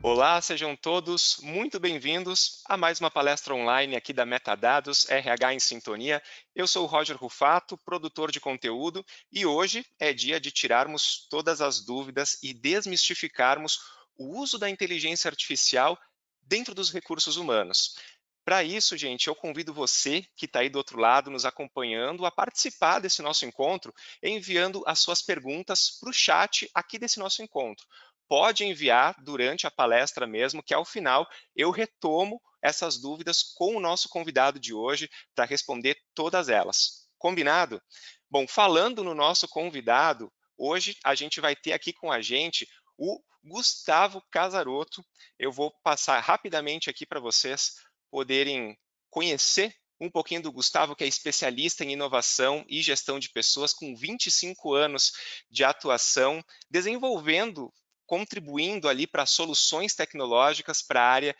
Olá, sejam todos muito bem-vindos a mais uma palestra online aqui da Metadados RH em Sintonia. Eu sou o Roger Rufato, produtor de conteúdo, e hoje é dia de tirarmos todas as dúvidas e desmistificarmos o uso da inteligência artificial dentro dos recursos humanos. Para isso, gente, eu convido você que está aí do outro lado nos acompanhando a participar desse nosso encontro, enviando as suas perguntas para o chat aqui desse nosso encontro. Pode enviar durante a palestra mesmo, que ao final eu retomo essas dúvidas com o nosso convidado de hoje para responder todas elas. Combinado? Bom, falando no nosso convidado, hoje a gente vai ter aqui com a gente o Gustavo Casarotto. Eu vou passar rapidamente aqui para vocês poderem conhecer um pouquinho do Gustavo, que é especialista em inovação e gestão de pessoas, com 25 anos de atuação, desenvolvendo, contribuindo ali para soluções tecnológicas para a área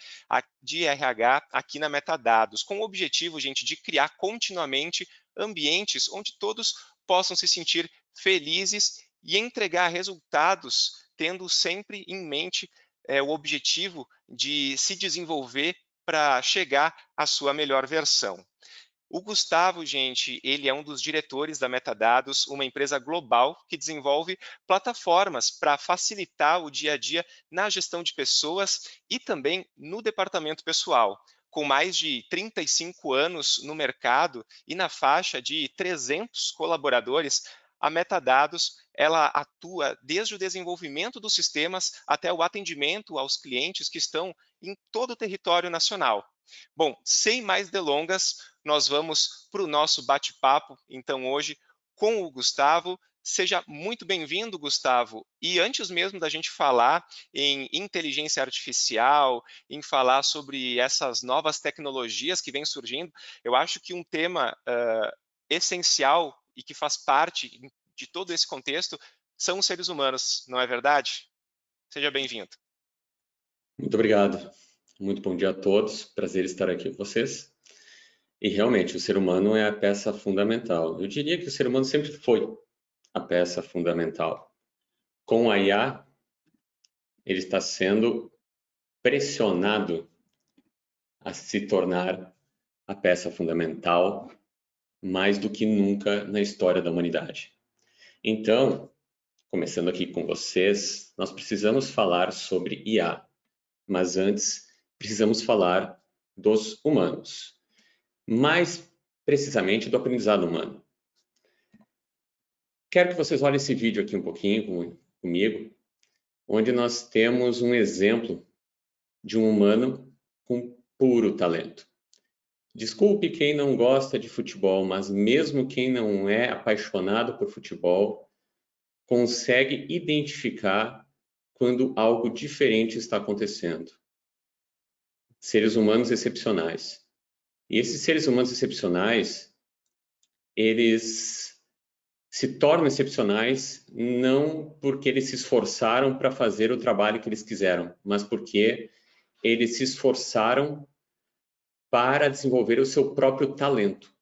de RH aqui na Metadados, com o objetivo, gente, de criar continuamente ambientes onde todos possam se sentir felizes e entregar resultados, tendo sempre em mente o objetivo de se desenvolver para chegar à sua melhor versão. O Gustavo, gente, ele é um dos diretores da Metadados, uma empresa global que desenvolve plataformas para facilitar o dia a dia na gestão de pessoas e também no departamento pessoal. Com mais de 35 anos no mercado e na faixa de 300 colaboradores, a Metadados ela atua desde o desenvolvimento dos sistemas até o atendimento aos clientes que estão em todo o território nacional. Bom, sem mais delongas, nós vamos para o nosso bate-papo, então, hoje, com o Gustavo. Seja muito bem-vindo, Gustavo. E antes mesmo da gente falar em inteligência artificial, em falar sobre essas novas tecnologias que vêm surgindo, eu acho que um tema essencial e que faz parte de todo esse contexto são os seres humanos, não é verdade? Seja bem-vindo. Muito obrigado. Muito bom dia a todos. Prazer estar aqui com vocês. E realmente, o ser humano é a peça fundamental. Eu diria que o ser humano sempre foi a peça fundamental. Com a IA, ele está sendo pressionado a se tornar a peça fundamental mais do que nunca na história da humanidade. Então, começando aqui com vocês, nós precisamos falar sobre IA, mas antes precisamos falar dos humanos, mais precisamente do aprendizado humano. Quero que vocês olhem esse vídeo aqui um pouquinho comigo, onde nós temos um exemplo de um humano com puro talento. Desculpe quem não gosta de futebol, mas mesmo quem não é apaixonado por futebol, consegue identificar quando algo diferente está acontecendo. Seres humanos excepcionais. E esses seres humanos excepcionais, eles se tornam excepcionais não porque eles se esforçaram para fazer o trabalho que eles quiseram, mas porque eles se esforçaram para desenvolver o seu próprio talento,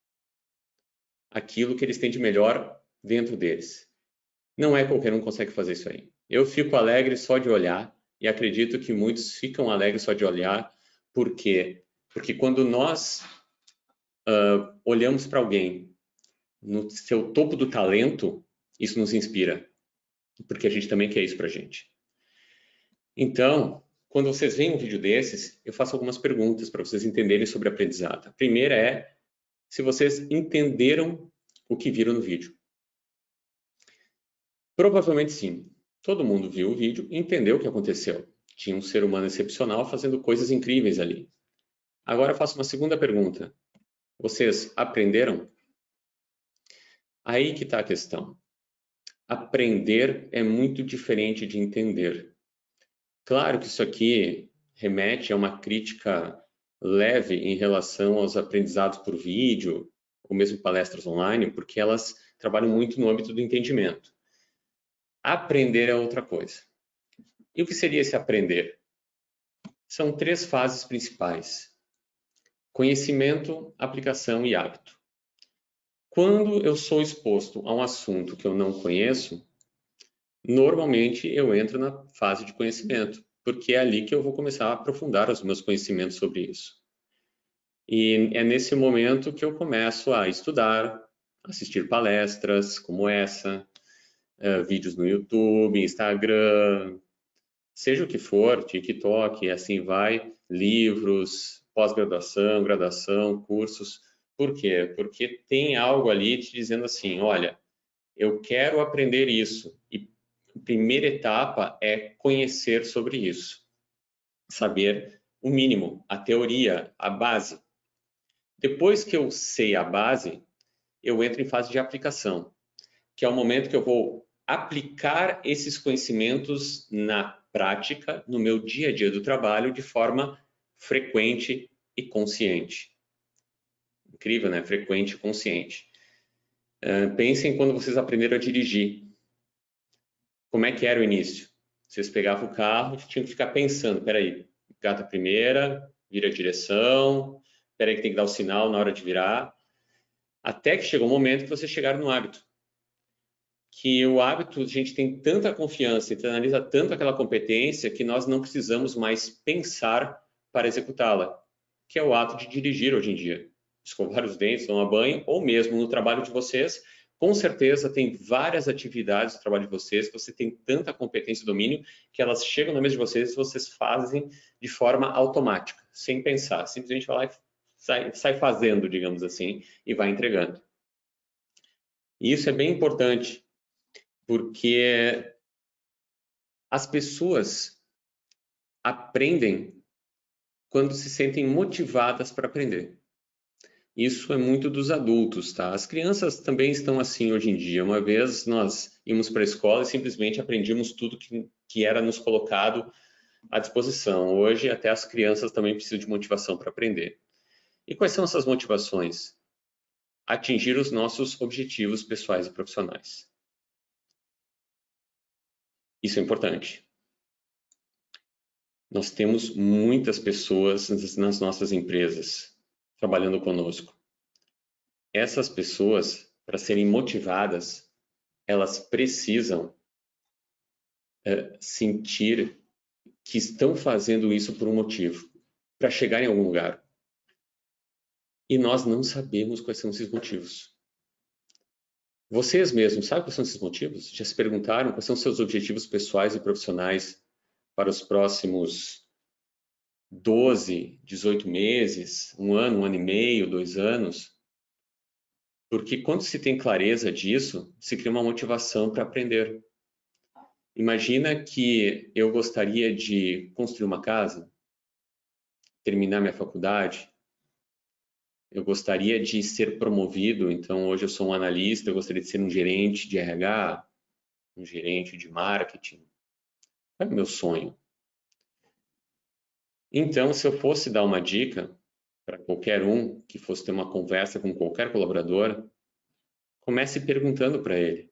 aquilo que eles têm de melhor dentro deles. Não é qualquer um que consegue fazer isso aí. Eu fico alegre só de olhar e acredito que muitos ficam alegres só de olhar. Por quê? Porque quando nós olhamos para alguém no seu topo do talento, isso nos inspira, porque a gente também quer isso para a gente. Então, quando vocês veem um vídeo desses, eu faço algumas perguntas para vocês entenderem sobre aprendizado. A primeira é se vocês entenderam o que viram no vídeo. Provavelmente sim. Todo mundo viu o vídeo e entendeu o que aconteceu. Tinha um ser humano excepcional fazendo coisas incríveis ali. Agora eu faço uma segunda pergunta. Vocês aprenderam? Aí que está a questão. Aprender é muito diferente de entender. Claro que isso aqui remete a uma crítica leve em relação aos aprendizados por vídeo, ou mesmo palestras online, porque elas trabalham muito no âmbito do entendimento. Aprender é outra coisa. E o que seria esse aprender? São 3 fases principais: conhecimento, aplicação e hábito. Quando eu sou exposto a um assunto que eu não conheço, normalmente eu entro na fase de conhecimento. porque é ali que eu vou começar a aprofundar os meus conhecimentos sobre isso. E é nesse momento que eu começo a estudar, assistir palestras como essa, vídeos no YouTube, Instagram, seja o que for, TikTok, e assim vai, livros, pós-graduação, graduação, cursos. Por quê? Porque tem algo ali te dizendo assim, olha, eu quero aprender isso. E a primeira etapa é conhecer sobre isso. Saber o mínimo, a teoria, a base. Depois que eu sei a base, eu entro em fase de aplicação, que é o momento que eu vou aplicar esses conhecimentos na prática, no meu dia a dia do trabalho, de forma frequente e consciente. Incrível, né? Frequente e consciente. Pensem quando vocês aprenderam a dirigir. Como é que era o início? Vocês pegavam o carro e tinham que ficar pensando, peraí, gata primeira, vira a direção, peraí que tem que dar o sinal na hora de virar, até que chegou um momento que vocês chegaram no hábito. Que o hábito, a gente tem tanta confiança, internaliza tanto aquela competência que nós não precisamos mais pensar para executá-la, que é o ato de dirigir hoje em dia. Escovar os dentes, tomar banho, ou mesmo no trabalho de vocês, com certeza tem várias atividades no trabalho de vocês que você tem tanta competência e domínio que elas chegam na mesa de vocês e vocês fazem de forma automática, sem pensar, simplesmente vai lá e sai fazendo, digamos assim, e vai entregando. E isso é bem importante, porque as pessoas aprendem quando se sentem motivadas para aprender. Isso é muito dos adultos, tá? As crianças também estão assim hoje em dia. Uma vez nós íamos para a escola e simplesmente aprendíamos tudo que era nos colocado à disposição. Hoje até as crianças também precisam de motivação para aprender. E quais são essas motivações? Atingir os nossos objetivos pessoais e profissionais. Isso é importante. Nós temos muitas pessoas nas nossas empresas trabalhando conosco. Essas pessoas, para serem motivadas, elas precisam sentir que estão fazendo isso por um motivo, para chegar em algum lugar. E nós não sabemos quais são esses motivos. Vocês mesmos sabem quais são esses motivos? Já se perguntaram quais são seus objetivos pessoais e profissionais para os próximos 12, 18 meses, um ano e meio, 2 anos? Porque quando se tem clareza disso, se cria uma motivação para aprender. Imagina que eu gostaria de construir uma casa, terminar minha faculdade, eu gostaria de ser promovido, então hoje eu sou um analista, eu gostaria de ser um gerente de RH, um gerente de marketing. Qual é o meu sonho? Então, se eu fosse dar uma dica para qualquer um que fosse ter uma conversa com qualquer colaborador, comece perguntando para ele: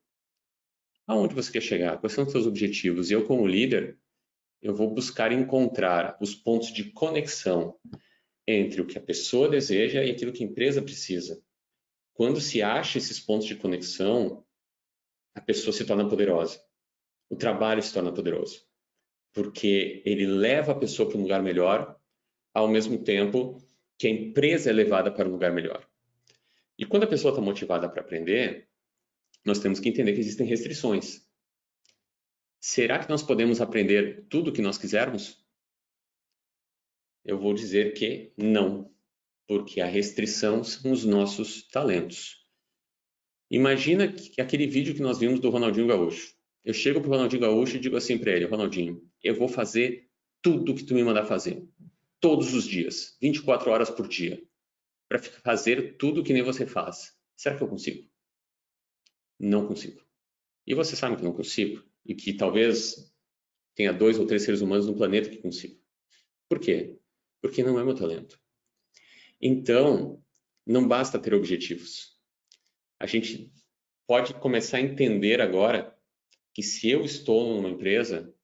aonde você quer chegar? Quais são os seus objetivos? E eu, como líder, eu vou buscar encontrar os pontos de conexão entre o que a pessoa deseja e aquilo que a empresa precisa. Quando se acha esses pontos de conexão, a pessoa se torna poderosa. O trabalho se torna poderoso, porque ele leva a pessoa para um lugar melhor, ao mesmo tempo que a empresa é levada para um lugar melhor. E quando a pessoa está motivada para aprender, nós temos que entender que existem restrições. Será que nós podemos aprender tudo o que nós quisermos? Eu vou dizer que não, porque a restrição são os nossos talentos. Imagina que aquele vídeo que nós vimos do Ronaldinho Gaúcho. Eu chego para o Ronaldinho Gaúcho e digo assim para ele: Ronaldinho, eu vou fazer tudo que tu me mandar fazer, todos os dias, 24 horas por dia, para fazer tudo que nem você faz. Será que eu consigo? Não consigo. E você sabe que não consigo? E que talvez tenha 2 ou 3 seres humanos no planeta que consigam. Por quê? Porque não é meu talento. Então, não basta ter objetivos. A gente pode começar a entender agora que se eu estou numa empresa,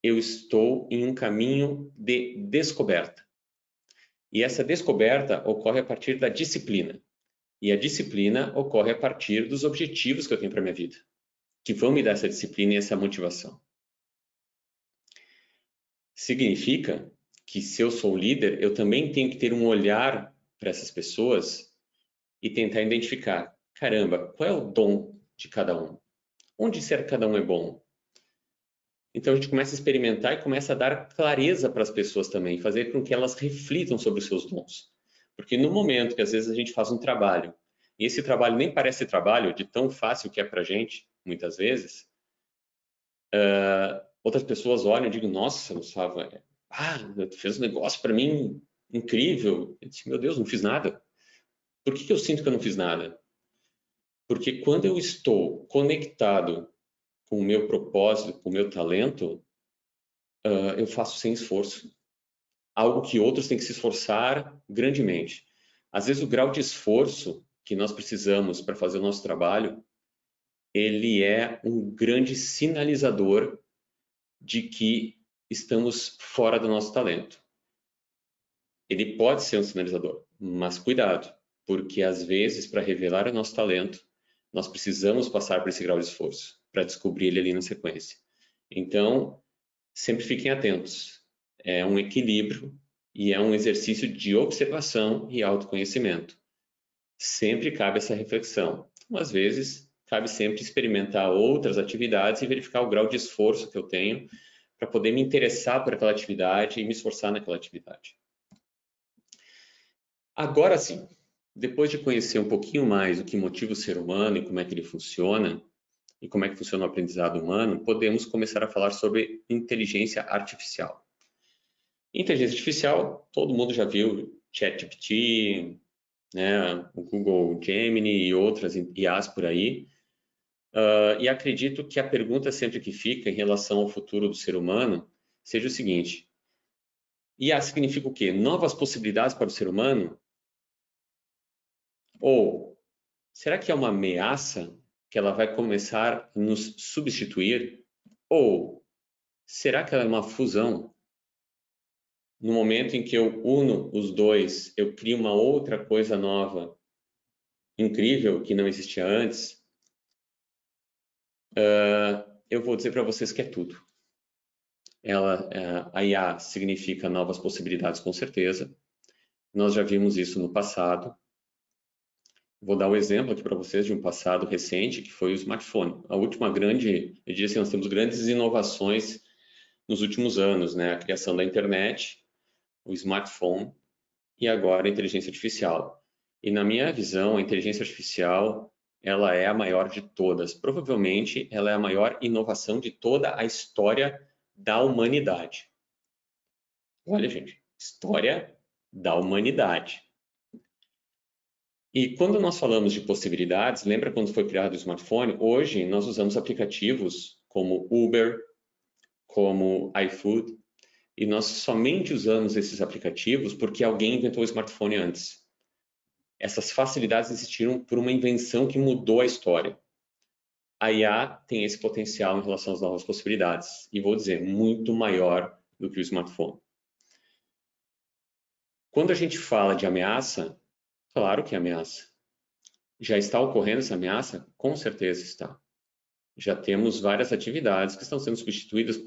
eu estou em um caminho de descoberta. E essa descoberta ocorre a partir da disciplina. E a disciplina ocorre a partir dos objetivos que eu tenho para a minha vida, que vão me dar essa disciplina e essa motivação. Significa que se eu sou líder, eu também tenho que ter um olhar para essas pessoas e tentar identificar, caramba, qual é o dom de cada um? Onde será que cada um é bom? Então a gente começa a experimentar e começa a dar clareza para as pessoas também, fazer com que elas reflitam sobre os seus dons. Porque no momento que às vezes a gente faz um trabalho, e esse trabalho nem parece trabalho, de tão fácil que é para a gente, muitas vezes, outras pessoas olham e digam, nossa, Gustavo, tu fez um negócio para mim incrível. Eu disse, meu Deus, não fiz nada. Por que eu sinto que eu não fiz nada? Porque quando eu estou conectado com o meu propósito, com o meu talento, eu faço sem esforço. Algo que outros têm que se esforçar grandemente. Às vezes o grau de esforço que nós precisamos para fazer o nosso trabalho, ele é um grande sinalizador de que estamos fora do nosso talento. Ele pode ser um sinalizador, mas cuidado, porque às vezes para revelar o nosso talento, nós precisamos passar por esse grau de esforço para descobrir ele ali na sequência. Então, sempre fiquem atentos. É um equilíbrio e é um exercício de observação e autoconhecimento. Sempre cabe essa reflexão. Às vezes, cabe sempre experimentar outras atividades e verificar o grau de esforço que eu tenho para poder me interessar por aquela atividade e me esforçar naquela atividade. Agora sim, depois de conhecer um pouquinho mais o que motiva o ser humano e como é que ele funciona, e como é que funciona o aprendizado humano, podemos começar a falar sobre inteligência artificial. Inteligência artificial, todo mundo já viu, ChatGPT, né, o Google Gemini e outras IAs por aí. E acredito que a pergunta sempre que fica em relação ao futuro do ser humano seja o seguinte: IA significa o quê? Novas possibilidades para o ser humano? Ou será que é uma ameaça que ela vai começar a nos substituir? Ou será que ela é uma fusão? No momento em que eu uno os dois, eu crio uma outra coisa nova, incrível, que não existia antes? Eu vou dizer para vocês que é tudo. A IA significa novas possibilidades, com certeza. Nós já vimos isso no passado. Vou dar um exemplo aqui para vocês de um passado recente, que foi o smartphone. A última grande, eu diria assim, nós temos grandes inovações nos últimos anos, né? A criação da internet, o smartphone e agora a inteligência artificial. E na minha visão, a inteligência artificial, ela é a maior de todas. Provavelmente, ela é a maior inovação de toda a história da humanidade. Olha, gente, história da humanidade. E quando nós falamos de possibilidades, lembra quando foi criado o smartphone? Hoje nós usamos aplicativos como Uber, como iFood, e nós somente usamos esses aplicativos porque alguém inventou o smartphone antes. Essas facilidades existiram por uma invenção que mudou a história. A IA tem esse potencial em relação às novas possibilidades, e vou dizer, muito maior do que o smartphone. Quando a gente fala de ameaça, claro que é ameaça. Já está ocorrendo essa ameaça? Com certeza está. Já temos várias atividades que estão sendo substituídas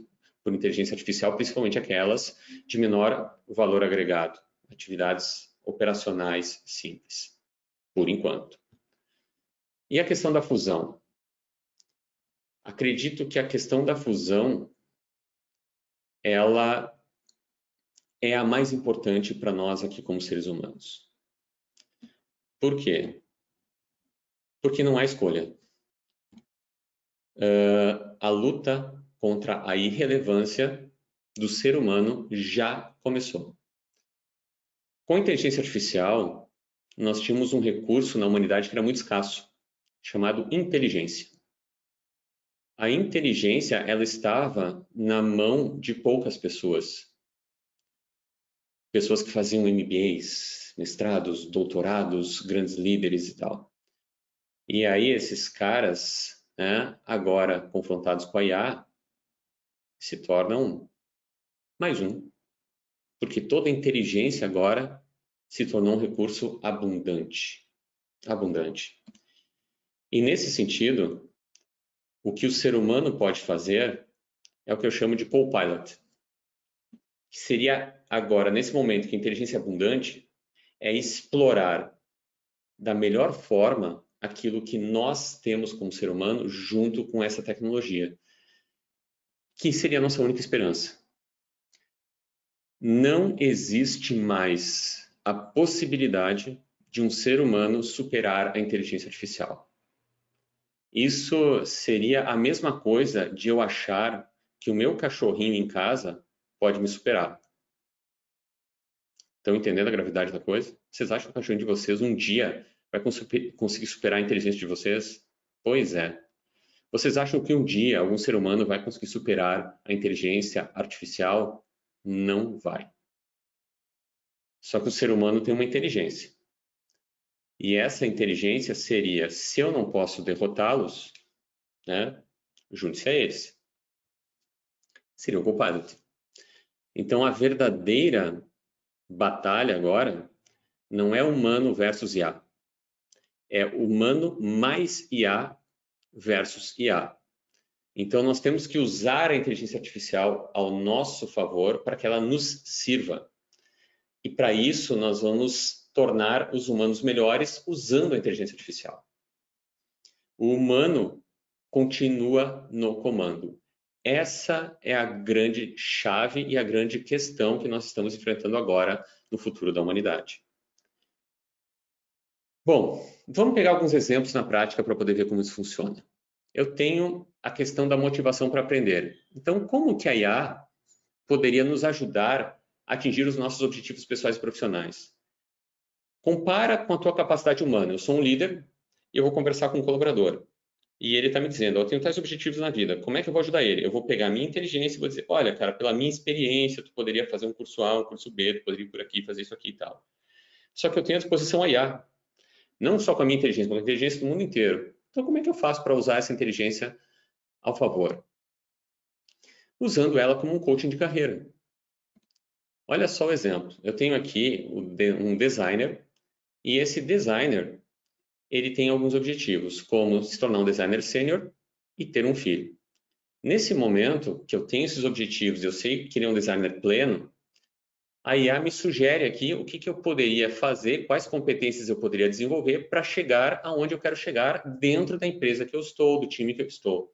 por inteligência artificial, principalmente aquelas de menor valor agregado, atividades operacionais simples, por enquanto. E a questão da fusão? Acredito que a questão da fusão, ela é a mais importante para nós aqui como seres humanos. Por quê? Porque não há escolha. A luta contra a irrelevância do ser humano já começou. Com a inteligência artificial, nós tínhamos um recurso na humanidade que era muito escasso, chamado inteligência. A inteligência, ela estava na mão de poucas pessoas. Pessoas que faziam MBAs, mestrados, doutorados, grandes líderes e tal. E aí esses caras, né, agora confrontados com a IA, se tornam mais um. Porque toda a inteligência agora se tornou um recurso abundante. Abundante. E nesse sentido, o que o ser humano pode fazer é o que eu chamo de co-pilot. que seria agora, nesse momento que a inteligência é abundante, é explorar da melhor forma aquilo que nós temos como ser humano junto com essa tecnologia, que seria a nossa única esperança. Não existe mais a possibilidade de um ser humano superar a inteligência artificial. Isso seria a mesma coisa de eu achar que o meu cachorrinho em casa pode me superar. Estão entendendo a gravidade da coisa? Vocês acham que o cachorrinho de vocês um dia vai conseguir superar a inteligência de vocês? Pois é. Vocês acham que um dia algum ser humano vai conseguir superar a inteligência artificial? Não vai. Só que o ser humano tem uma inteligência. E essa inteligência seria, se eu não posso derrotá-los, né, junte-se a eles. Seria o Copilot. Então, a verdadeira batalha agora não é humano versus IA. É humano mais IA versus IA. Então, nós temos que usar a inteligência artificial ao nosso favor para que ela nos sirva. E para isso, nós vamos tornar os humanos melhores usando a inteligência artificial. O humano continua no comando. Essa é a grande chave e a grande questão que nós estamos enfrentando agora no futuro da humanidade. Bom, vamos pegar alguns exemplos na prática para poder ver como isso funciona. Eu tenho a questão da motivação para aprender. Então, como que a IA poderia nos ajudar a atingir os nossos objetivos pessoais e profissionais? Compara com a tua capacidade humana. Eu sou um líder e eu vou conversar com um colaborador. E ele está me dizendo, eu tenho tais objetivos na vida, como é que eu vou ajudar ele? Eu vou pegar a minha inteligência e vou dizer, olha, cara, pela minha experiência, tu poderia fazer um curso A, um curso B, tu poderia ir por aqui, fazer isso aqui e tal. Só que eu tenho à disposição a IA. Não só com a minha inteligência, mas com a inteligência do mundo inteiro. Então, como é que eu faço para usar essa inteligência ao favor? Usando ela como um coaching de carreira. Olha só o exemplo. Eu tenho aqui um designer, e esse designer ele tem alguns objetivos, como se tornar um designer sênior e ter um filho. Nesse momento que eu tenho esses objetivos, eu sei que ele é um designer pleno, a IA me sugere aqui o que eu poderia fazer, quais competências eu poderia desenvolver para chegar aonde eu quero chegar dentro da empresa que eu estou, do time que eu estou.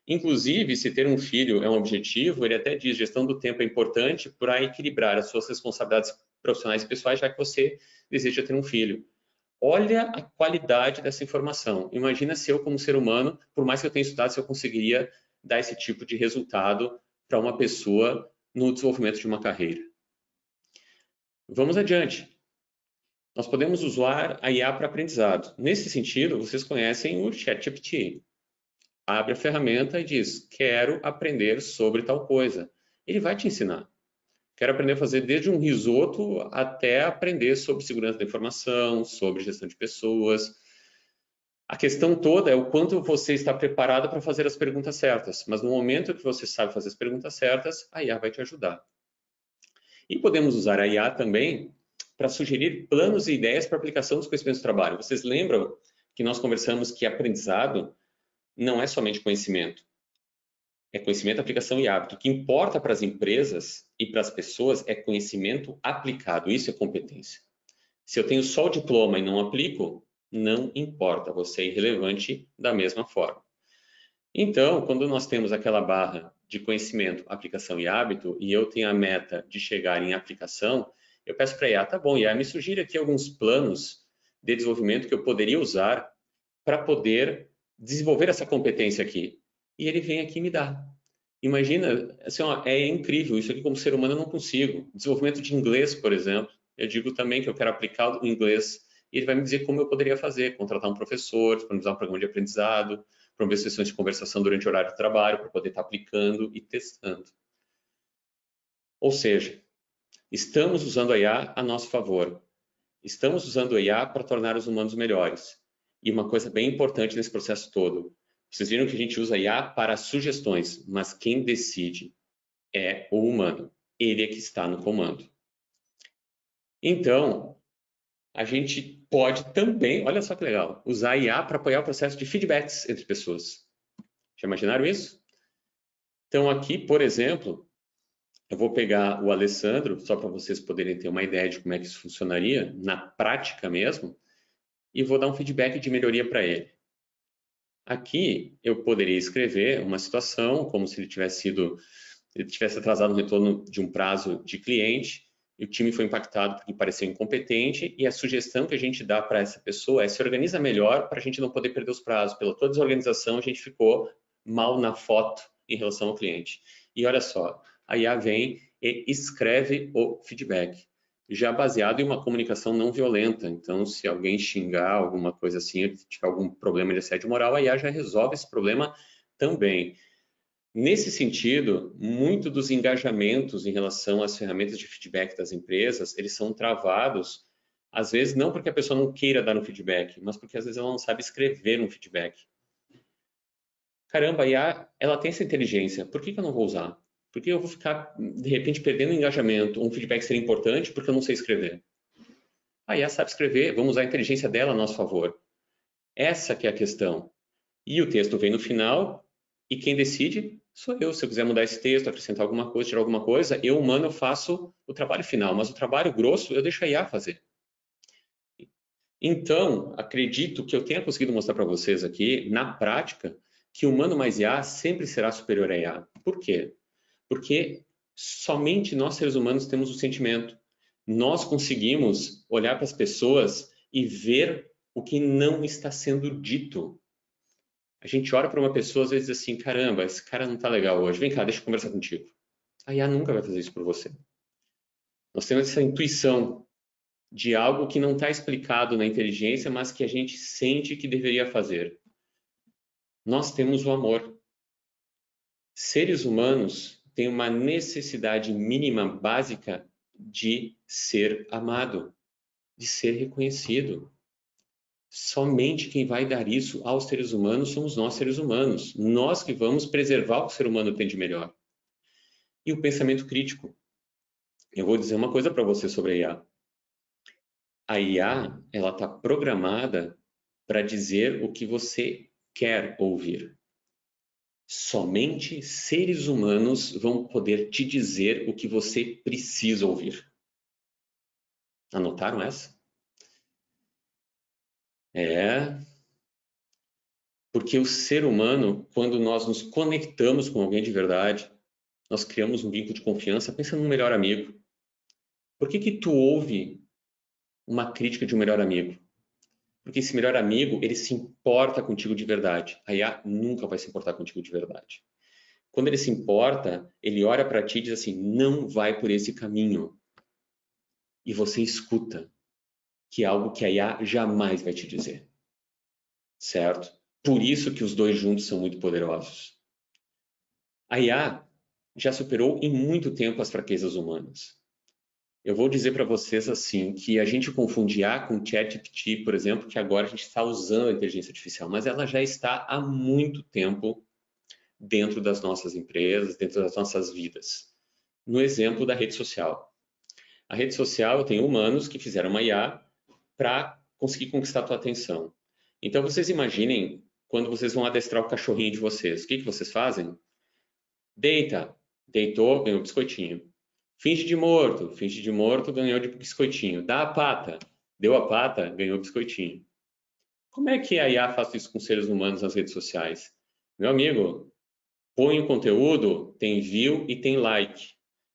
Inclusive, se ter um filho é um objetivo, ele até diz, gestão do tempo é importante para equilibrar as suas responsabilidades profissionais e pessoais, já que você deseja ter um filho. Olha a qualidade dessa informação. Imagina se eu, como ser humano, por mais que eu tenha estudado, se eu conseguiria dar esse tipo de resultado para uma pessoa no desenvolvimento de uma carreira. Vamos adiante. Nós podemos usar a IA para aprendizado. Nesse sentido, vocês conhecem o ChatGPT. Abre a ferramenta e diz, quero aprender sobre tal coisa. Ele vai te ensinar. Quero aprender a fazer desde um risoto até aprender sobre segurança da informação, sobre gestão de pessoas. A questão toda é o quanto você está preparado para fazer as perguntas certas. Mas no momento que você sabe fazer as perguntas certas, a IA vai te ajudar. E podemos usar a IA também para sugerir planos e ideias para aplicação dos conhecimentos do trabalho. Vocês lembram que nós conversamos que aprendizado não é somente conhecimento. É conhecimento, aplicação e hábito. O que importa para as empresas e para as pessoas é conhecimento aplicado. Isso é competência. Se eu tenho só o diploma e não aplico, não importa. Você é irrelevante da mesma forma. Então, quando nós temos aquela barra de conhecimento, aplicação e hábito, e eu tenho a meta de chegar em aplicação, eu peço para a IA, tá bom, IA, me sugira aqui alguns planos de desenvolvimento que eu poderia usar para poder desenvolver essa competência aqui. E ele vem aqui e me dá. Imagina, assim, ó, é incrível, isso aqui como ser humano eu não consigo. Desenvolvimento de inglês, por exemplo, eu digo também que eu quero aplicar o inglês, e ele vai me dizer como eu poderia fazer, contratar um professor, disponibilizar um programa de aprendizado, promover sessões de conversação durante o horário de trabalho, para poder estar aplicando e testando. Ou seja, estamos usando a IA a nosso favor. Estamos usando a IA para tornar os humanos melhores. E uma coisa bem importante nesse processo todo, vocês viram que a gente usa a IA para sugestões, mas quem decide é o humano. Ele é que está no comando. Então, a gente pode também, olha só que legal, usar a IA para apoiar o processo de feedbacks entre pessoas. Já imaginaram isso? Então, aqui, por exemplo, eu vou pegar o Alessandro, só para vocês poderem ter uma ideia de como é que isso funcionaria, na prática mesmo, e vou dar um feedback de melhoria para ele. Aqui eu poderia escrever uma situação como se ele tivesse atrasado no retorno de um prazo de cliente e o time foi impactado porque pareceu incompetente e a sugestão que a gente dá para essa pessoa é se organiza melhor para a gente não poder perder os prazos. Pela toda desorganização, a gente ficou mal na foto em relação ao cliente. E olha só, a IA vem e escreve o feedback, já baseado em uma comunicação não violenta. Então, se alguém xingar alguma coisa assim, ou tiver algum problema de assédio moral, a IA já resolve esse problema também. Nesse sentido, muito dos engajamentos em relação às ferramentas de feedback das empresas, eles são travados, às vezes não porque a pessoa não queira dar um feedback, mas porque às vezes ela não sabe escrever um feedback. Caramba, a IA, ela tem essa inteligência, por que eu não vou usar? Por que eu vou ficar, de repente, perdendo engajamento? Um feedback seria importante porque eu não sei escrever. A IA sabe escrever, vamos usar a inteligência dela a nosso favor. Essa que é a questão. E o texto vem no final, e quem decide sou eu. Se eu quiser mudar esse texto, acrescentar alguma coisa, tirar alguma coisa, eu, humano, eu faço o trabalho final, mas o trabalho grosso eu deixo a IA fazer. Então, acredito que eu tenha conseguido mostrar para vocês aqui, na prática, que humano mais IA sempre será superior a IA. Por quê? Porque somente nós, seres humanos, temos o sentimento. Nós conseguimos olhar para as pessoas e ver o que não está sendo dito. A gente olha para uma pessoa, às vezes assim, caramba, esse cara não está legal hoje, vem cá, deixa eu conversar contigo. A IA nunca vai fazer isso por você. Nós temos essa intuição de algo que não está explicado na inteligência, mas que a gente sente que deveria fazer. Nós temos o amor. Seres humanos têm uma necessidade mínima, básica, de ser amado, de ser reconhecido. Somente quem vai dar isso aos seres humanos somos nós, seres humanos. Nós que vamos preservar o que o ser humano tem de melhor. E o pensamento crítico. Eu vou dizer uma coisa para você sobre a IA. A IA, ela está programada para dizer o que você quer ouvir. Somente seres humanos vão poder te dizer o que você precisa ouvir. Anotaram essa? Porque o ser humano, quando nós nos conectamos com alguém de verdade, nós criamos um vínculo de confiança, pensa num melhor amigo. Por que tu ouve uma crítica de um melhor amigo? Porque esse melhor amigo, ele se importa contigo de verdade. A IA nunca vai se importar contigo de verdade. Quando ele se importa, ele olha para ti e diz assim, não vai por esse caminho. E você escuta, que é algo que a IA jamais vai te dizer. Certo? Por isso que os dois juntos são muito poderosos. A IA já superou em muito tempo as fraquezas humanas. Eu vou dizer para vocês assim, que a gente confunde IA com ChatGPT, por exemplo, que agora a gente está usando a inteligência artificial, mas ela já está há muito tempo dentro das nossas empresas, dentro das nossas vidas. No exemplo da rede social. A rede social tem humanos que fizeram uma IA para conseguir conquistar a tua atenção. Então, vocês imaginem quando vocês vão adestrar o cachorrinho de vocês. O que vocês fazem? Deita. Deitou, ganhou biscoitinho. Finge de morto, ganhou de biscoitinho. Dá a pata, deu a pata, ganhou biscoitinho. Como é que a IA faz isso com seres humanos nas redes sociais? Meu amigo, põe o conteúdo, tem view e tem like.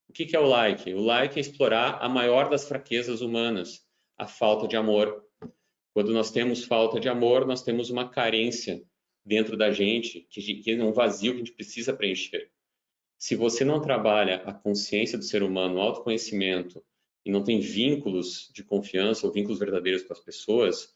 O que é o like? O like é explorar a maior das fraquezas humanas, a falta de amor. Quando nós temos falta de amor, nós temos uma carência dentro da gente, que é um vazio que a gente precisa preencher. Se você não trabalha a consciência do ser humano, o autoconhecimento, e não tem vínculos de confiança ou vínculos verdadeiros com as pessoas,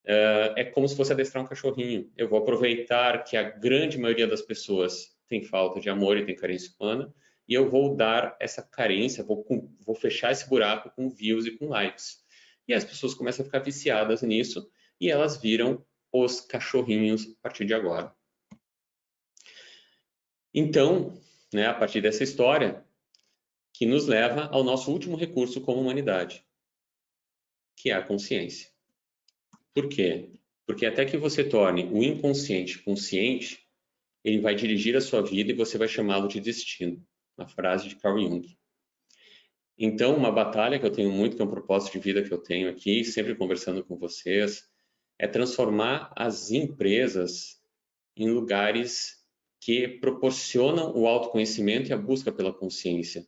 é como se fosse adestrar um cachorrinho. Eu vou aproveitar que a grande maioria das pessoas tem falta de amor e tem carência humana, e eu vou dar essa carência, vou fechar esse buraco com views e com likes. E as pessoas começam a ficar viciadas nisso, e elas viram os cachorrinhos a partir de agora. Então, a partir dessa história, que nos leva ao nosso último recurso como humanidade, que é a consciência. Por quê? Porque até que você torne o inconsciente consciente, ele vai dirigir a sua vida e você vai chamá-lo de destino. uma frase de Carl Jung. Então, uma batalha que eu tenho muito, que é um propósito de vida que eu tenho aqui, sempre conversando com vocês, é transformar as empresas em lugares que proporcionam o autoconhecimento e a busca pela consciência.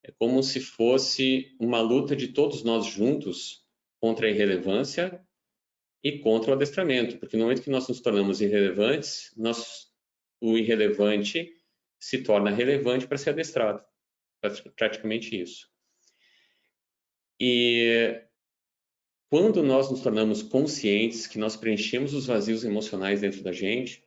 É como se fosse uma luta de todos nós juntos contra a irrelevância e contra o adestramento, porque no momento que nós nos tornamos irrelevantes, o irrelevante se torna relevante para ser adestrado. Praticamente isso. E quando nós nos tornamos conscientes, que nós preenchemos os vazios emocionais dentro da gente,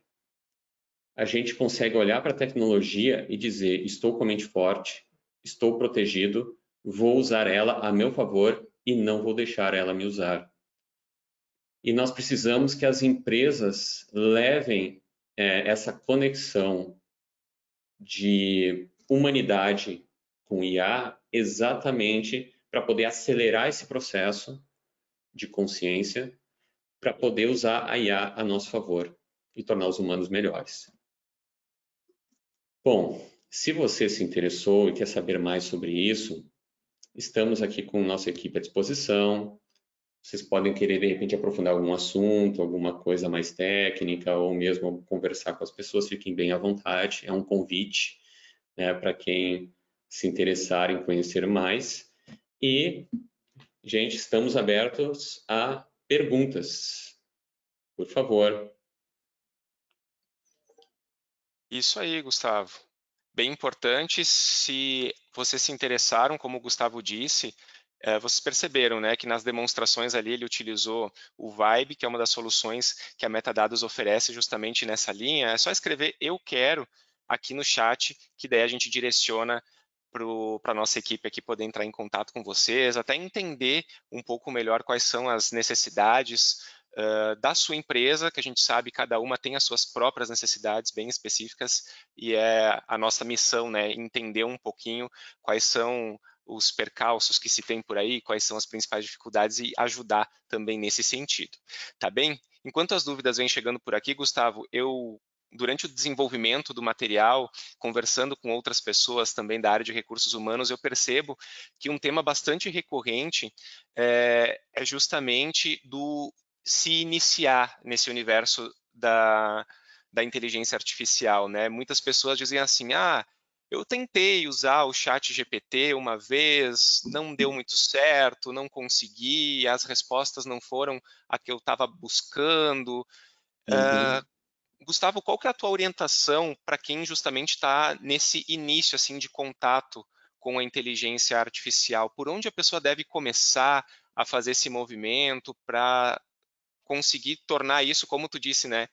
a gente consegue olhar para a tecnologia e dizer: estou com a mente forte, estou protegido, vou usar ela a meu favor e não vou deixar ela me usar. E nós precisamos que as empresas levem essa conexão de humanidade com IA exatamente para poder acelerar esse processo de consciência, para poder usar a IA a nosso favor e tornar os humanos melhores. Bom, se você se interessou e quer saber mais sobre isso, estamos aqui com nossa equipe à disposição. Vocês podem querer, de repente, aprofundar algum assunto, alguma coisa mais técnica, ou mesmo conversar com as pessoas, fiquem bem à vontade. É um convite, né, para quem se interessar em conhecer mais. E, gente, estamos abertos a perguntas. Por favor. Isso aí, Gustavo. Bem importante, se vocês se interessaram, como o Gustavo disse, vocês perceberam, né, que nas demonstrações ali ele utilizou o Vibe, que é uma das soluções que a Metadados oferece justamente nessa linha. É só escrever "eu quero" aqui no chat, que daí a gente direciona para a nossa equipe aqui poder entrar em contato com vocês, até entender um pouco melhor quais são as necessidades da sua empresa, que a gente sabe cada uma tem as suas próprias necessidades bem específicas, e é a nossa missão, né, entender um pouquinho quais são os percalços que se tem por aí, quais são as principais dificuldades e ajudar também nesse sentido. Tá bem? Enquanto as dúvidas vêm chegando por aqui, Gustavo, durante o desenvolvimento do material, conversando com outras pessoas também da área de recursos humanos, eu percebo que um tema bastante recorrente é justamente do se iniciar nesse universo da inteligência artificial, né? Muitas pessoas dizem assim: eu tentei usar o chat GPT uma vez, não deu muito certo, não consegui, as respostas não foram a que eu estava buscando. Gustavo, qual que é a tua orientação para quem justamente está nesse início assim de contato com a inteligência artificial? Por onde a pessoa deve começar a fazer esse movimento para conseguir tornar isso, como tu disse, né?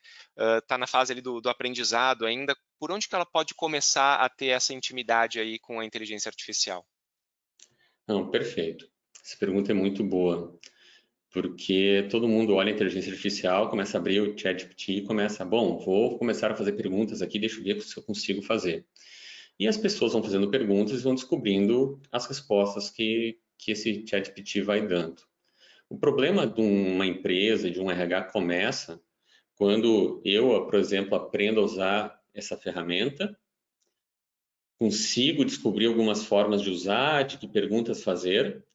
Tá na fase ali do aprendizado ainda. Por onde que ela pode começar a ter essa intimidade aí com a inteligência artificial? Não, perfeito. Essa pergunta é muito boa, porque todo mundo olha a inteligência artificial, começa a abrir o ChatGPT e começa, bom, vou começar a fazer perguntas aqui, deixa eu ver se eu consigo fazer. E as pessoas vão fazendo perguntas e vão descobrindo as respostas que esse ChatGPT vai dando. O problema de uma empresa, de um RH, começa quando eu, por exemplo, aprendo a usar essa ferramenta, consigo descobrir algumas formas de usar, de que perguntas fazer,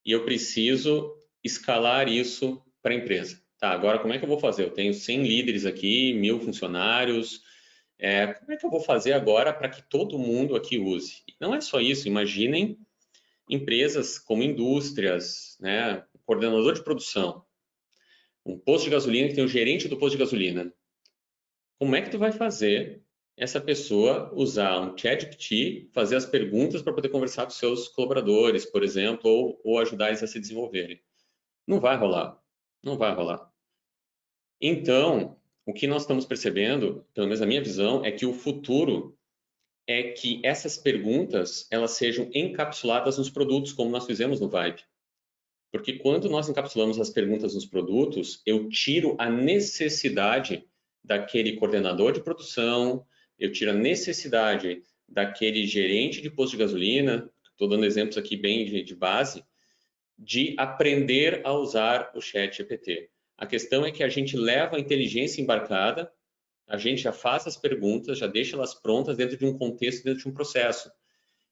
e eu preciso escalar isso para a empresa. Tá, agora como é que eu vou fazer? Eu tenho 100 líderes aqui, 1000 funcionários, como é que eu vou fazer agora para que todo mundo aqui use? E não é só isso, imaginem empresas como indústrias, né, coordenador de produção, um posto de gasolina que tem o gerente do posto de gasolina. Como é que tu vai fazer essa pessoa usar um ChatGPT, fazer as perguntas para poder conversar com seus colaboradores, por exemplo, ou ajudar eles a se desenvolverem? Não vai rolar. Não vai rolar. Então, o que nós estamos percebendo, pelo menos a minha visão, é que o futuro é que essas perguntas elas sejam encapsuladas nos produtos, como nós fizemos no Vibe. Porque quando nós encapsulamos as perguntas nos produtos, eu tiro a necessidade daquele coordenador de produção, eu tiro a necessidade daquele gerente de posto de gasolina, estou dando exemplos aqui bem de base, de aprender a usar o chat GPT. A questão é que a gente leva a inteligência embarcada A gente já faz as perguntas, já deixa elas prontas dentro de um contexto, dentro de um processo.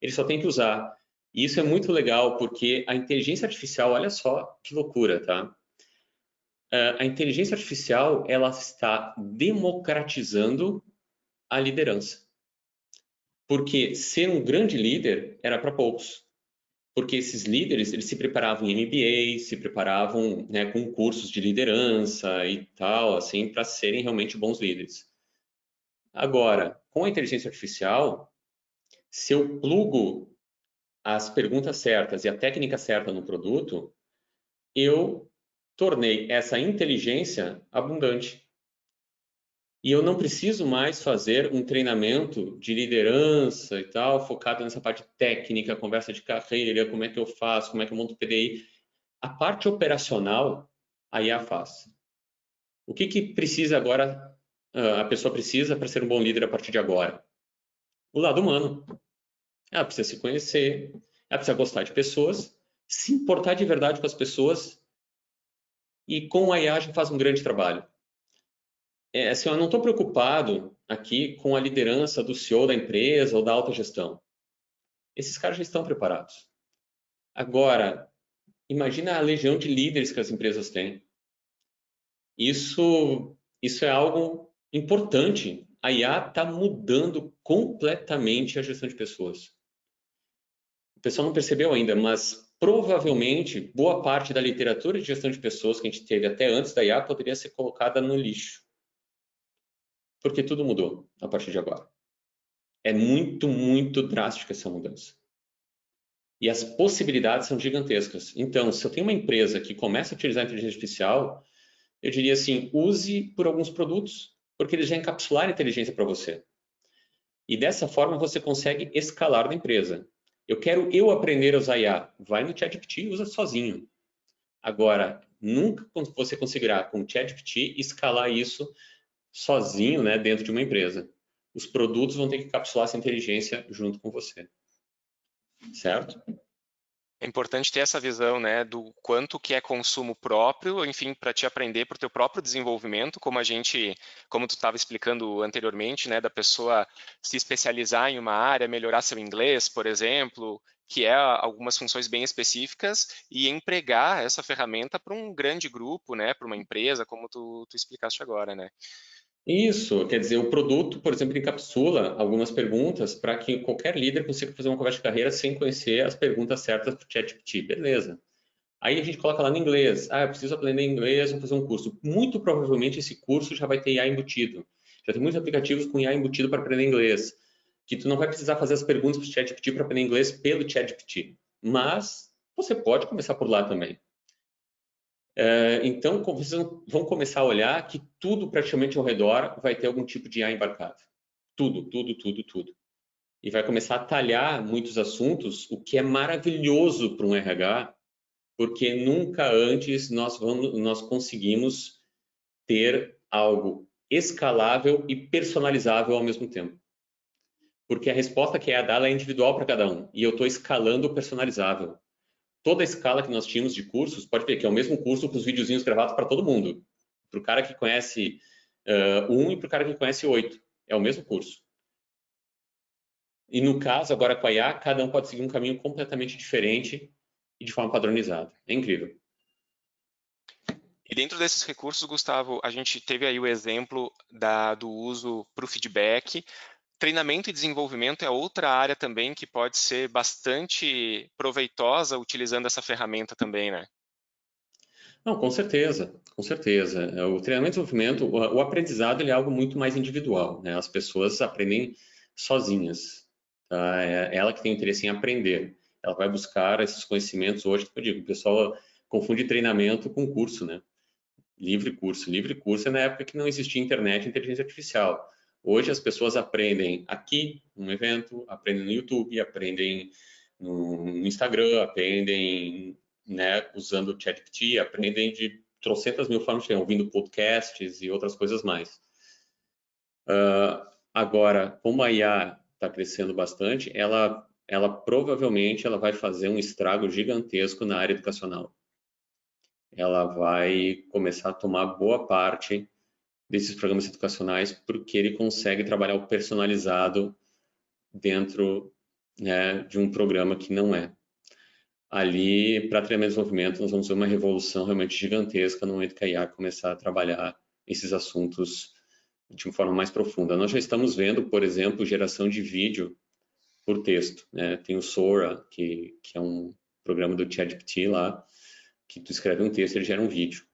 Ele só tem que usar. E isso é muito legal, porque a inteligência artificial, olha só que loucura, tá? A inteligência artificial, ela está democratizando a liderança. Porque ser um grande líder era para poucos. Porque esses líderes, eles se preparavam em MBA, se preparavam, né, com cursos de liderança e tal, assim, para serem realmente bons líderes. Agora, com a inteligência artificial, se eu plugo as perguntas certas e a técnica certa no produto, eu tornei essa inteligência abundante. E eu não preciso mais fazer um treinamento de liderança e tal, focado nessa parte técnica, conversa de carreira, como é que eu faço, como é que eu monto o PDI. A parte operacional, a IA faz. O que precisa agora, a pessoa precisa para ser um bom líder a partir de agora? O lado humano. Ela precisa se conhecer, ela precisa gostar de pessoas, se importar de verdade com as pessoas, e com a IA já faz um grande trabalho. Assim, eu não estou preocupado aqui com a liderança do CEO da empresa ou da alta gestão. Esses caras já estão preparados. Agora, imagina a legião de líderes que as empresas têm. Isso é algo importante. A IA está mudando completamente a gestão de pessoas. O pessoal não percebeu ainda, mas provavelmente boa parte da literatura de gestão de pessoas que a gente teve até antes da IA poderia ser colocada no lixo. Porque tudo mudou a partir de agora. É muito, muito drástica essa mudança. E as possibilidades são gigantescas. Então, se eu tenho uma empresa que começa a utilizar a inteligência artificial, eu diria assim, use por alguns produtos, porque eles já encapsularam a inteligência para você. E dessa forma você consegue escalar na empresa. Eu quero aprender a usar IA. Vai no ChatGPT e usa sozinho. Agora, nunca você conseguirá com o ChatGPT escalar isso sozinho, né, dentro de uma empresa. Os produtos vão ter que capsular essa inteligência junto com você. Certo? É importante ter essa visão, né, do quanto que é consumo próprio, enfim, para te aprender para o teu próprio desenvolvimento, como tu estava explicando anteriormente, né, da pessoa se especializar em uma área, melhorar seu inglês, por exemplo, que é algumas funções bem específicas, e empregar essa ferramenta para um grande grupo, né, para uma empresa, como tu explicaste agora, né? Isso, quer dizer, o produto, por exemplo, encapsula algumas perguntas para que qualquer líder consiga fazer uma conversa de carreira sem conhecer as perguntas certas para o ChatGPT. Beleza. Aí a gente coloca lá no inglês. Ah, eu preciso aprender inglês, vou fazer um curso. Muito provavelmente esse curso já vai ter IA embutido. Já tem muitos aplicativos com IA embutido para aprender inglês. Que tu não vai precisar fazer as perguntas para o ChatGPT para aprender inglês pelo ChatGPT. Mas você pode começar por lá também. Então, vocês vão começar a olhar que tudo praticamente ao redor vai ter algum tipo de IA embarcado. Tudo, tudo, tudo, tudo. E vai começar a talhar muitos assuntos, o que é maravilhoso para um RH, porque nunca antes nós conseguimos ter algo escalável e personalizável ao mesmo tempo. Porque a resposta que é a dada é individual para cada um, e eu estou escalando o personalizável. Toda a escala que nós tínhamos de cursos, pode ver que é o mesmo curso com os videozinhos gravados para todo mundo. Para o cara que conhece um e para o cara que conhece 8. É o mesmo curso. E no caso, agora com a IA, cada um pode seguir um caminho completamente diferente e de forma padronizada. É incrível. E dentro desses recursos, Gustavo, a gente teve aí o exemplo do uso para o feedback. Treinamento e desenvolvimento é outra área também que pode ser bastante proveitosa utilizando essa ferramenta também, né? Não, com certeza, com certeza. O treinamento e desenvolvimento, o aprendizado, ele é algo muito mais individual, né? As pessoas aprendem sozinhas, tá? É ela que tem interesse em aprender. Ela vai buscar esses conhecimentos hoje, que eu digo, o pessoal confunde treinamento com curso, né? Livre curso. Livre curso é na época que não existia internet e inteligência artificial. Hoje as pessoas aprendem aqui, num evento, aprendem no YouTube, aprendem no Instagram, aprendem, né, usando o ChatGPT, aprendem de trocentas mil formas, ouvindo podcasts e outras coisas mais. Agora, como a IA está crescendo bastante, ela provavelmente ela vai fazer um estrago gigantesco na área educacional. Ela vai começar a tomar boa parte desses programas educacionais, porque ele consegue trabalhar o personalizado dentro, né, de um programa que não é. Ali, para treinamento e desenvolvimento, nós vamos ver uma revolução realmente gigantesca no momento que a IA começar a trabalhar esses assuntos de uma forma mais profunda. Nós já estamos vendo, por exemplo, geração de vídeo por texto, né? Tem o Sora, que é um programa do ChatGPT lá, que tu escreve um texto e ele gera um vídeo.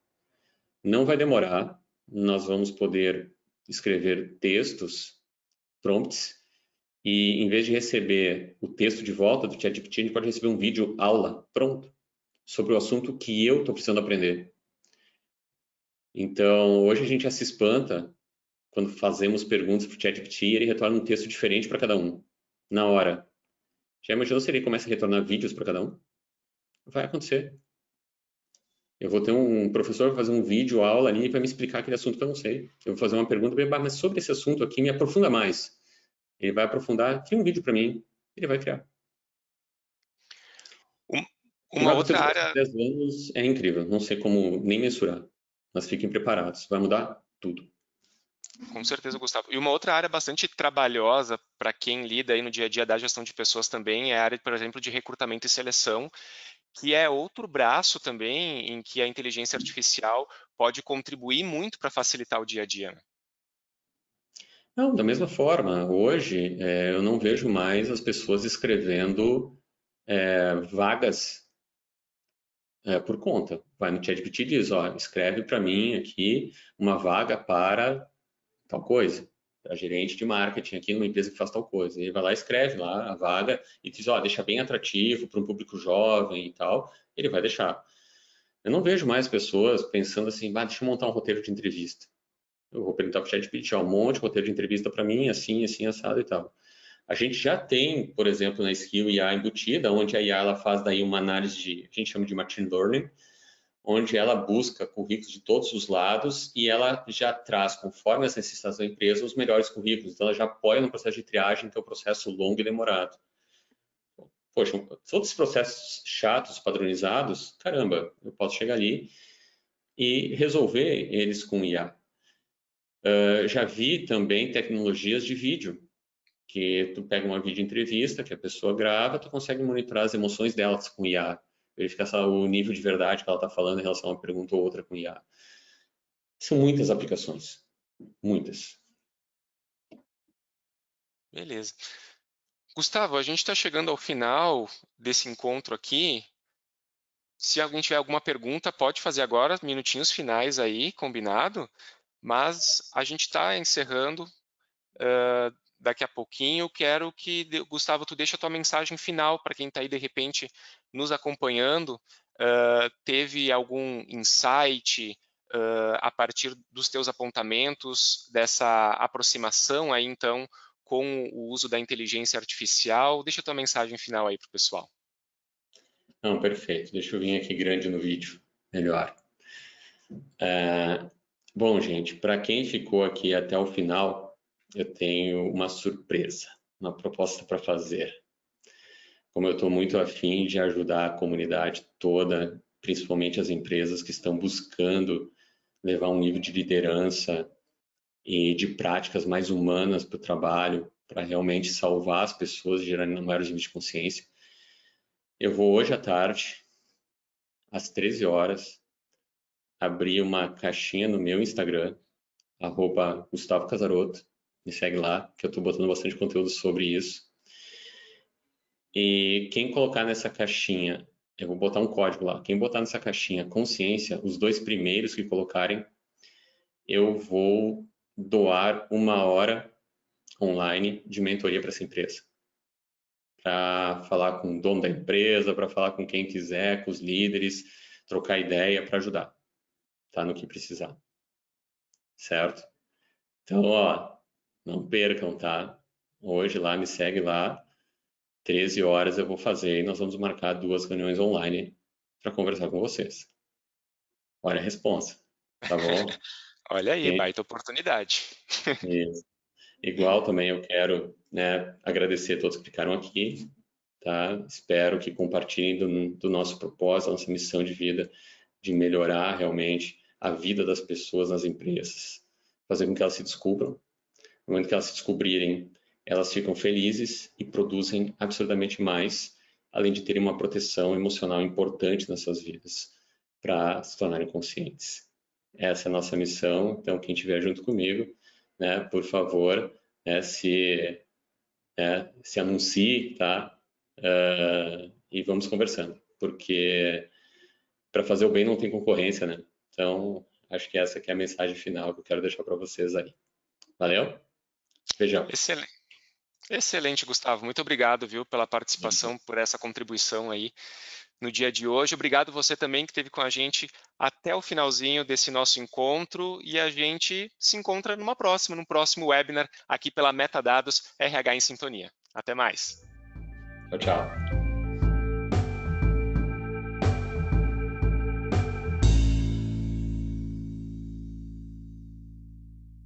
Não vai demorar, nós vamos poder escrever textos, prompts, e em vez de receber o texto de volta do ChatGPT, a gente pode receber um vídeo aula pronto sobre o assunto que eu estou precisando aprender. Então, hoje a gente já se espanta quando fazemos perguntas para o ChatGPT e ele retorna um texto diferente para cada um, na hora. Já imaginou se ele começa a retornar vídeos para cada um? Vai acontecer. Eu vou ter um professor que vai fazer um vídeo, aula ali, e vai me explicar aquele assunto que eu não sei. Eu vou fazer uma pergunta, mas sobre esse assunto aqui, me aprofunda mais. Ele vai aprofundar, cria um vídeo para mim, ele vai criar. Um- O Uma final do outra futuro área, 10 anos é incrível, não sei como nem mensurar. Mas fiquem preparados, vai mudar tudo. com certeza, Gustavo. E uma outra área bastante trabalhosa para quem lida aí no dia a dia da gestão de pessoas também é a área, por exemplo, de recrutamento e seleção, que é outro braço também em que a inteligência artificial pode contribuir muito para facilitar o dia a dia, né? Não, da mesma forma, hoje eu não vejo mais as pessoas escrevendo vagas por conta. Vai no ChatGPT e diz, ó, escreve para mim aqui uma vaga para tal coisa, para gerente de marketing aqui numa empresa que faz tal coisa. Ele vai lá, escreve lá a vaga e diz, ó, deixa bem atrativo para um público jovem e tal. Ele vai deixar. Eu não vejo mais pessoas pensando assim, deixa eu montar um roteiro de entrevista. Eu vou perguntar para o ChatGPT, ó, um monte de roteiro de entrevista para mim, assim, assim, assado e tal. A gente já tem, por exemplo, na Skill IA embutida, onde a IA ela faz daí uma análise de, a gente chama de machine learning, onde ela busca currículos de todos os lados e ela já traz, conforme as necessidades da empresa, os melhores currículos. Então, ela já apoia no processo de triagem, que é um processo longo e demorado. Poxa, todos esses processos chatos, padronizados, caramba, eu posso chegar ali e resolver eles com IA. Já vi também tecnologias de vídeo, que tu pega uma vídeo entrevista que a pessoa grava, tu consegue monitorar as emoções delas com IA, verificar o nível de verdade que ela está falando em relação a uma pergunta ou outra com IA. São muitas aplicações, muitas. Beleza. Gustavo, a gente está chegando ao final desse encontro aqui. Se alguém tiver alguma pergunta, pode fazer agora, minutinhos finais aí, combinado? Mas a gente está encerrando daqui a pouquinho. Quero que, Gustavo, tu deixe a tua mensagem final para quem está aí, de repente, nos acompanhando. Teve algum insight a partir dos teus apontamentos, dessa aproximação aí, então, com o uso da inteligência artificial? Deixa a tua mensagem final aí para o pessoal. Não, perfeito. Deixa eu vir aqui grande no vídeo, melhor. Bom, gente, para quem ficou aqui até o final, eu tenho uma surpresa, uma proposta para fazer. Como eu estou muito afim de ajudar a comunidade toda, principalmente as empresas que estão buscando levar um nível de liderança e de práticas mais humanas para o trabalho, para realmente salvar as pessoas e gerar maiores níveis de consciência. Eu vou hoje à tarde, às 13 horas, abrir uma caixinha no meu Instagram, @Gustavo Casarotto, me segue lá, que eu estou botando bastante conteúdo sobre isso. E quem colocar nessa caixinha, eu vou botar um código lá, quem botar nessa caixinha consciência, os 2 primeiros que colocarem, eu vou doar 1 hora online de mentoria para essa empresa. Para falar com o dono da empresa, para falar com quem quiser, com os líderes, trocar ideia para ajudar, tá? No que precisar, certo? Então, ó, não percam, tá? Hoje lá, me segue lá, 13 horas eu vou fazer e nós vamos marcar 2 reuniões online para conversar com vocês. Olha a responsa, tá bom? Olha aí, Gente, baita oportunidade. isso. Igual também eu quero, né, agradecer a todos que ficaram aqui, tá? Espero que compartilhem do nosso propósito, da nossa missão de vida, de melhorar realmente a vida das pessoas nas empresas, fazer com que elas se descubram. No momento que elas se descobrirem, elas ficam felizes e produzem absurdamente mais, além de terem uma proteção emocional importante nas suas vidas, para se tornarem conscientes. Essa é a nossa missão, então quem estiver junto comigo, né, por favor, né, se anuncie, tá? E vamos conversando, porque para fazer o bem não tem concorrência, né? Então, acho que essa que é a mensagem final que eu quero deixar para vocês aí. Valeu? Beijão. Excelente. Excelente, Gustavo. Muito obrigado, viu, pela participação, por essa contribuição aí no dia de hoje. Obrigado você também que esteve com a gente até o finalzinho desse nosso encontro e a gente se encontra num próximo webinar aqui pela Metadados RH em Sintonia. Até mais. Tchau, tchau.